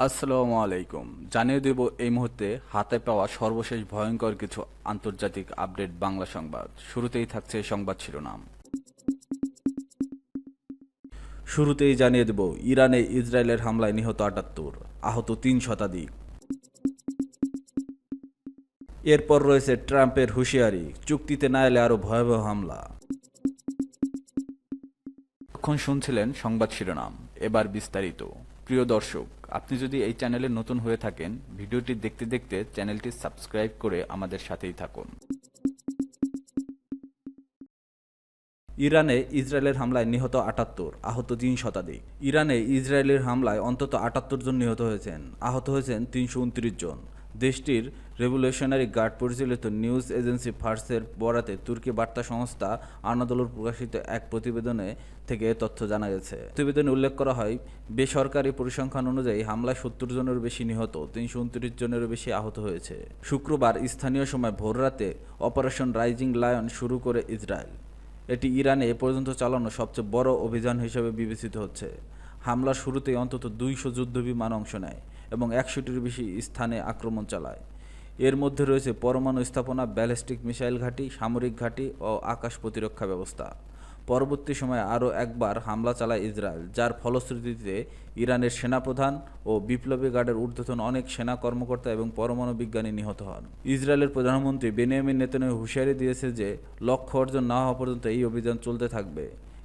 আসসালামু আলাইকুম। জানিয়ে দেব এই মুহূর্তে হাতে পাওয়া সর্বশেষ ভয়ঙ্কর কিছু আন্তর্জাতিক আপডেট বাংলা সংবাদ। শুরুতেই থাকছে সংবাদ শিরোনাম। শুরুতেই জানিয়ে দেব ইরানে ইসরায়েলের হামলায় নিহত ৭৮, আহত ৩ শতাধিক। এরপর রয়েছে ট্রাম্পের হুঁশিয়ারি, চুক্তিতে না এলে আরও ভয়াবহ হামলা। এখন শুনছিলেন সংবাদ শিরোনাম, এবার বিস্তারিত। প্রিয় দর্শক, আপনি যদি এই চ্যানেলে নতুন হয়ে থাকেন, ভিডিওটি দেখতে দেখতে চ্যানেলটি সাবস্ক্রাইব করে আমাদের সাথেই থাকুন। ইরানে ইসরায়েলের হামলায় নিহত ৭৮, আহত ৩ শতাধিক। ইরানে ইসরায়েলের হামলায় অন্তত ৭৮ জন নিহত হয়েছেন, আহত হয়েছেন ৩২৯ জন। দেশটির রেভলিউশনারি গার্ড পরিচালিত নিউজ এজেন্সি ফার্সের বরাতে তুর্কি বার্তা সংস্থা আনাদোলুর প্রকাশিত এক প্রতিবেদনে থেকে এ তথ্য জানা গেছে। প্রতিবেদনে উল্লেখ করা হয়, বেসরকারি পরিসংখ্যান অনুযায়ী হামলায় ৭০ জনেরও বেশি নিহত, ৩২৯ জনেরও বেশি আহত হয়েছে। শুক্রবার স্থানীয় সময় ভোররাতে অপারেশন রাইজিং লায়ন শুরু করে ইসরায়েল। এটি ইরানে এ পর্যন্ত চালানো সবচেয়ে বড় অভিযান হিসেবে বিবেচিত হচ্ছে। হামলার শুরুতেই অন্তত ২০০ যুদ্ধবিমান অংশ নেয় এবং ১০০টির বেশি স্থানে আক্রমণ চালায়। এর মধ্যে রয়েছে পরমাণু স্থাপনা, ব্যালিস্টিক মিসাইল ঘাঁটি, সামরিক ঘাঁটি ও আকাশ প্রতিরক্ষা ব্যবস্থা। পরবর্তী সময়ে আরও একবার হামলা চালায় ইসরায়েল, যার ফলশ্রুতিতে ইরানের সেনাপ্রধান ও বিপ্লবী গার্ডের ঊর্ধ্বতন অনেক সেনা কর্মকর্তা এবং পরমাণু বিজ্ঞানী নিহত হন। ইসরায়েলের প্রধানমন্ত্রী বেনিয়ামিন নেতানিয়াহু হুঁশিয়ারি দিয়েছে যে লক্ষ্য অর্জন না হওয়া পর্যন্ত এই অভিযান চলতে থাকবে।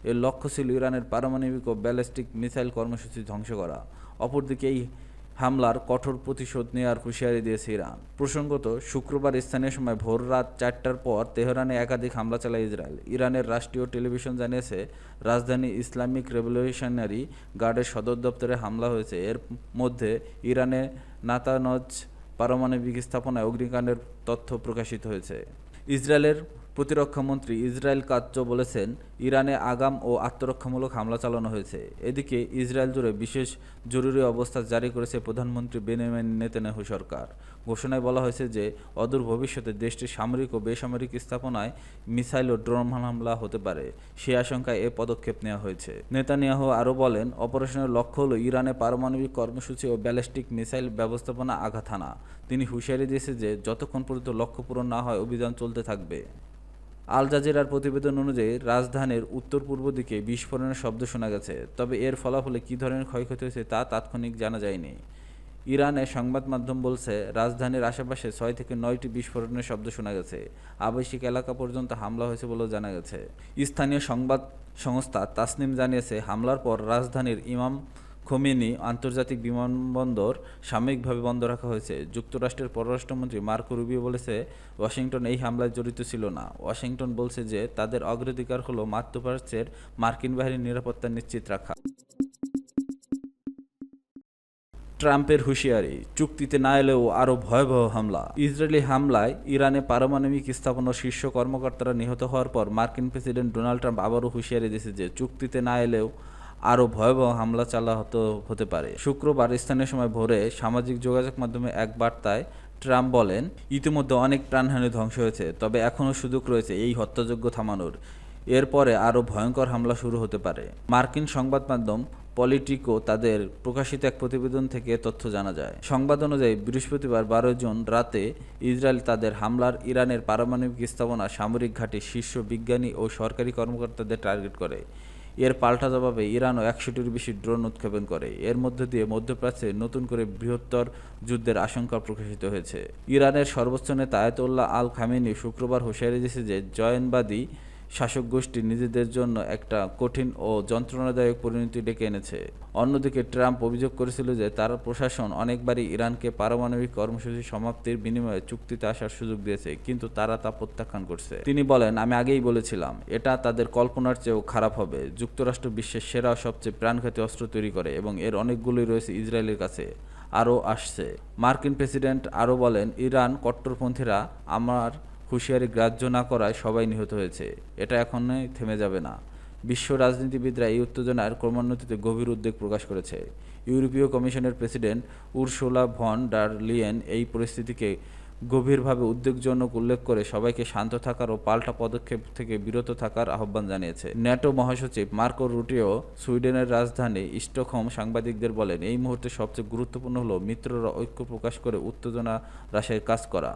এর লক্ষ্য ছিল ইরানের পারমাণবিক ও ব্যালিস্টিক মিসাইল কর্মসূচি ধ্বংস করা। অপরদিকে এই হামলার কঠোর প্রতিশোধ নেওয়ার হুঁশিয়ারি দিয়েছে ইরান। প্রসঙ্গত, শুক্রবার স্থানীয় সময় ভোর রাত ৪টার পর তেহরানে একাধিক হামলা চালায় ইসরায়েল। ইরানের রাষ্ট্রীয় টেলিভিশন জানিয়েছে, রাজধানী ইসলামিক রেভলিউশনারি গার্ডের সদর দপ্তরে হামলা হয়েছে। এর মধ্যে ইরানে নাতানজ পারমাণবিক স্থাপনায় অগ্নিকাণ্ডের তথ্য প্রকাশিত হয়েছে। ইসরায়েলের প্রতিরক্ষামন্ত্রী ইসরায়েল কাৎজ বলেছেন, ইরানে আগাম ও আত্মরক্ষামূলক হামলা চালানো হয়েছে। এদিকে ইসরায়েল জুড়ে বিশেষ জরুরি অবস্থা জারি করেছে প্রধানমন্ত্রী বেনিয়ামিন নেতানিয়াহু সরকার। ঘোষণায় বলা হয়েছে যে অদূর ভবিষ্যতে দেশটির সামরিক ও বেসামরিক স্থাপনায় মিসাইল ও ড্রোন হামলা হতে পারে, সে আশঙ্কায় এ পদক্ষেপ নেওয়া হয়েছে। নেতানিয়াহু আরও বলেন, অপারেশনের লক্ষ্য হল ইরানে পারমাণবিক কর্মসূচি ও ব্যালিস্টিক মিসাইল ব্যবস্থাপনা আঘাত হানা। তিনি হুঁশিয়ারি দিয়েছেন যে যতক্ষণ পর্যন্ত লক্ষ্য পূরণ না হয় অভিযান চলতে থাকবে। আল জাজিরার প্রতিবেদন অনুযায়ী রাজধানীর উত্তর পূর্ব দিকে বিস্ফোরণের শব্দ শোনা গেছে, তবে এর ফলাফলে কী ধরনের ক্ষয়ক্ষতি হয়েছে তা তাৎক্ষণিক জানা যায়নি। ইরানের সংবাদ মাধ্যম বলছে, রাজধানীর আশেপাশে ৬ থেকে ৯টি বিস্ফোরণের শব্দ শোনা গেছে। আবাসিক এলাকা পর্যন্ত হামলা হয়েছে বলেও জানা গেছে। স্থানীয় সংবাদ সংস্থা তাসনিম জানিয়েছে, হামলার পর রাজধানীর ইমাম খোমেনি আন্তর্জাতিক বিমানবন্দর সাময়িকভাবে বন্ধ রাখা হয়েছে। যুক্তরাষ্ট্রের পররাষ্ট্রমন্ত্রী মার্কো রুবিও বলেছে, ওয়াশিংটন এই হামলায় জড়িত ছিল না। ওয়াশিংটন বলছে যে তাদের অগ্রাধিকার হলো মধ্যপ্রাচ্যের মার্কিন বাহিনীর নিরাপত্তা নিশ্চিত রাখা। ট্রাম্পের হুঁশিয়ারি, চুক্তিতে না এলেও আরও ভয়াবহ হামলা। ইসরায়েলি হামলায় ইরানে পারমাণবিক স্থাপনার শীর্ষ কর্মকর্তারা নিহত হওয়ার পর মার্কিন প্রেসিডেন্ট ডোনাল্ড ট্রাম্প আবারও হুঁশিয়ারি দিয়েছে যে চুক্তিতে না এলেও আরও ভয়াবহ হামলা হতে পারে। শুক্রবার স্থানীয় সময় ভোরে সামাজিক যোগাযোগ মাধ্যমে এক বার্তায় ট্রাম্প বলেন, ইতিমধ্যে অনেক প্রাণহানি ধ্বংস হয়েছে, তবে এখনও সুযোগ রয়েছে এই হত্যাযজ্ঞ থামানোর। এরপরে আরও ভয়ঙ্কর হামলা শুরু হতে পারে। মার্কিন সংবাদ মাধ্যম পলিটিকো তাদের প্রকাশিত এক প্রতিবেদন থেকে তথ্য জানা যায়। সংবাদ অনুযায়ী বৃহস্পতিবার ১২ জুন রাতে ইসরায়েল তাদের হামলার ইরানের পারমাণবিক স্থাপনা, সামরিক ঘাঁটি, শীর্ষ বিজ্ঞানী ও সরকারি কর্মকর্তাদের টার্গেট করে। এর পাল্টা জবাবে ইরানও ১০০টির বেশি ড্রোন উৎক্ষেপণ করে। এর মধ্য দিয়ে মধ্যপ্রাচ্যে নতুন করে বৃহত্তর যুদ্ধের আশঙ্কা প্রকাশিত হয়েছে। ইরানের সর্বোচ্চ নেতা আয়াতুল্লাহ আল খামেনি শুক্রবার হুঁশিয়ারি দিয়েছে যে জয়নবাদী শাসক গোষ্ঠী নিজেদের জন্য একটা কঠিন ও যন্ত্রণাদায়ক পরিণতি ডেকে এনেছে। অন্যদিকে ট্রাম্প অভিযোগ করেছিল যে তার প্রশাসন অনেকবারই ইরানকে পারমাণবিক কর্মসূচি সমাপ্তির বিনিময়ে চুক্তিতে আসার সুযোগ দিয়েছে, কিন্তু তারা তা প্রত্যাখ্যান করছে। তিনি বলেন, আমি আগেই বলেছিলাম, এটা তাদের কল্পনার চেয়েও খারাপ হবে। যুক্তরাষ্ট্র বিশ্বের সেরা সবচেয়ে প্রাণঘাতী অস্ত্র তৈরি করে এবং এর অনেকগুলোই রয়েছে ইসরায়েলের কাছে, আরও আসছে। মার্কিন প্রেসিডেন্ট আরও বলেন, ইরান কট্টরপন্থীরা আমার হুঁশিয়ারি গ্রাহ্য না করায় সবাই নিহত হয়েছে। এটা এখনই থেমে যাবে না। বিশ্ব রাজনীতিবিদরা এই উত্তেজনার ক্রমোন্নতিতে গভীর উদ্বেগ প্রকাশ করেছে। ইউরোপীয় কমিশনের president Ursula von der Leyen এই পরিস্থিতিকে গভীরভাবে উদ্বেগজনক উল্লেখ করে সবাইকে শান্ত থাকার ও পাল্টা পদক্ষেপ থেকে বিরত থাকার আহ্বান জানিয়েছে। ন্যাটো মহাসচিব মার্কো রুটিও সুইডেনের রাজধানী স্টকহোম সাংবাদিকদের বলেন, এই মুহূর্তে সবচেয়ে গুরুত্বপূর্ণ হলো মিত্ররা ঐক্য প্রকাশ করে উত্তেজনা হ্রাসের কাজ করা।